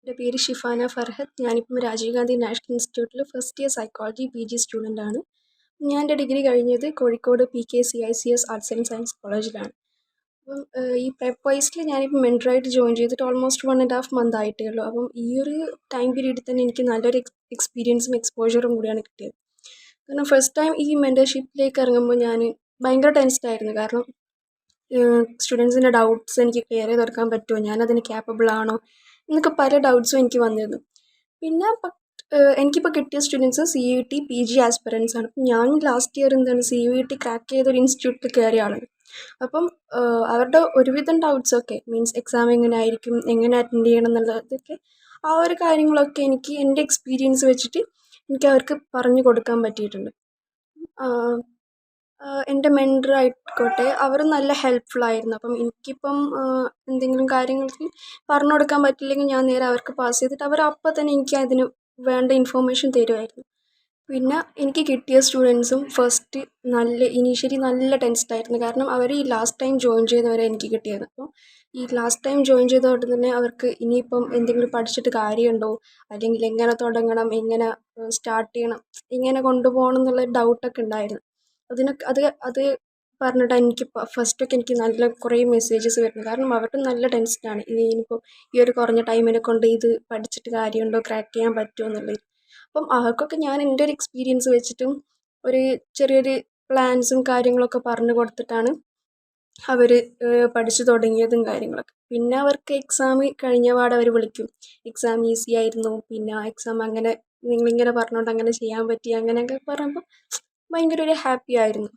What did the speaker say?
എൻ്റെ പേര് ഷിഫാന ഫർഹത്ത്. ഞാനിപ്പം രാജീവ് ഗാന്ധി നാഷണൽ ഇൻസ്റ്റിറ്റ്യൂട്ടിൽ ഫസ്റ്റ് ഇയർ സൈക്കോളജി PG സ്റ്റുഡൻ്റാണ്. ഞാൻ എൻ്റെ ഡിഗ്രി കഴിഞ്ഞത് Kozhikode PKCICS arts and science കോളേജിലാണ്. അപ്പം ഈ പ്രെപ്വൈസിൽ ഞാനിപ്പം മെൻറ്ററായിട്ട് ജോയിൻ ചെയ്തിട്ട് ഓൾമോസ്റ്റ് 1.5 മന്ത് ആയിട്ടേ ഉള്ളൂ. അപ്പം ഈ ഒരു ടൈം പീരീഡിൽ തന്നെ എനിക്ക് നല്ലൊരു എക്സ്പീരിയൻസും എക്സ്പോഷറും കൂടിയാണ് കിട്ടിയത്. കാരണം ഫസ്റ്റ് ടൈം ഈ മെൻറ്റർഷിപ്പിലേക്ക് ഇറങ്ങുമ്പോൾ ഞാൻ ഭയങ്കര ടെൻസ്ഡ് ആയിരുന്നു. കാരണം സ്റ്റുഡൻസിൻ്റെ ഡൗട്ട്സ് എനിക്ക് ക്ലിയർ ചെയ്ത് കൊടുക്കാൻ പറ്റുമോ, ഞാനതിന് ക്യാപ്പബിൾ ആണോ എന്നൊക്കെ പല ഡൗട്ട്സും എനിക്ക് വന്നിരുന്നു. പിന്നെ എനിക്കിപ്പോൾ കിട്ടിയ സ്റ്റുഡൻസ് CUET PG ആസ്പിറൻസ് ആണ്. ഞാൻ ലാസ്റ്റ് ഇയർ CUET ക്രാക്ക് ചെയ്തൊരു ഇൻസ്റ്റിറ്റ്യൂട്ടിൽ കയറിയ ആളാണ്. അപ്പം അവരുടെ ഒരുവിധം ഡൗട്ട്സൊക്കെ മീൻസ് എക്സാം എങ്ങനെ ആയിരിക്കും, എങ്ങനെ അറ്റൻഡ് ചെയ്യണം എന്നുള്ളതൊക്കെ ആ ഒരു കാര്യങ്ങളൊക്കെ എനിക്ക് എൻ്റെ എക്സ്പീരിയൻസ് വെച്ചിട്ട് എനിക്ക് അവർക്ക് പറഞ്ഞു കൊടുക്കാൻ പറ്റിയിട്ടുണ്ട്. എൻ്റെ മെൻറ്റർ ആയിക്കോട്ടെ, അവർ നല്ല ഹെൽപ്ഫുൾ ആയിരുന്നു. അപ്പം എനിക്കിപ്പം എന്തെങ്കിലും കാര്യങ്ങൾക്ക് പറഞ്ഞു കൊടുക്കാൻ പറ്റില്ലെങ്കിൽ ഞാൻ നേരെ അവർക്ക് പാസ് ചെയ്തിട്ട് അവർ അപ്പം തന്നെ എനിക്ക് അതിന് വേണ്ട ഇൻഫോർമേഷൻ തരുമായിരുന്നു. പിന്നെ എനിക്ക് കിട്ടിയ സ്റ്റുഡൻസും ഫസ്റ്റ് ഇനീഷ്യലി നല്ല ടെൻസ്ഡ് ആയിരുന്നു. കാരണം അവർ ഈ ലാസ്റ്റ് ടൈം ജോയിൻ ചെയ്തവരെ എനിക്ക് കിട്ടിയത്. അപ്പോൾ ഈ ലാസ്റ്റ് ടൈം ജോയിൻ ചെയ്തതുകൊണ്ട് തന്നെ അവർക്ക് ഇനിയിപ്പം എന്തെങ്കിലും പഠിച്ചിട്ട് കാര്യമുണ്ടോ, അല്ലെങ്കിൽ എങ്ങനെ തുടങ്ങണം, എങ്ങനെ സ്റ്റാർട്ട് ചെയ്യണം, എങ്ങനെ കൊണ്ടുപോകണം എന്നുള്ള ഡൗട്ടൊക്കെ ഉണ്ടായിരുന്നു. അത് പറഞ്ഞിട്ട് എനിക്ക് ഫസ്റ്റൊക്കെ എനിക്ക് നല്ല കുറേ മെസ്സേജസ് വരുന്നു. കാരണം അവർക്ക് നല്ല ടെൻഷനാണ്, ഇനിയിപ്പോൾ ഈ ഒരു കുറഞ്ഞ ടൈമിനെ കൊണ്ട് ഇത് പഠിച്ചിട്ട് കാര്യമുണ്ടോ, ക്രാക്ക് ചെയ്യാൻ പറ്റുമോ എന്നുള്ളത്. അപ്പം അവർക്കൊക്കെ ഞാൻ എൻ്റെ ഒരു എക്സ്പീരിയൻസ് വെച്ചിട്ടും ഒരു ചെറിയൊരു പ്ലാൻസും കാര്യങ്ങളൊക്കെ പറഞ്ഞു കൊടുത്തിട്ടാണ് അവർ പഠിച്ചു തുടങ്ങിയതും കാര്യങ്ങളൊക്കെ. പിന്നെ അവർക്ക് എക്സാം കഴിഞ്ഞ പാടെ അവർ വിളിക്കും, എക്സാം ഈസി ആയിരുന്നു, പിന്നെ എക്സാം അങ്ങനെ നിങ്ങളിങ്ങനെ പറഞ്ഞുകൊണ്ട് അങ്ങനെ ചെയ്യാൻ പറ്റി, അങ്ങനെയൊക്കെ പറയുമ്പോൾ ഭയങ്കര ഒരു ഹാപ്പി ആയിരുന്നു.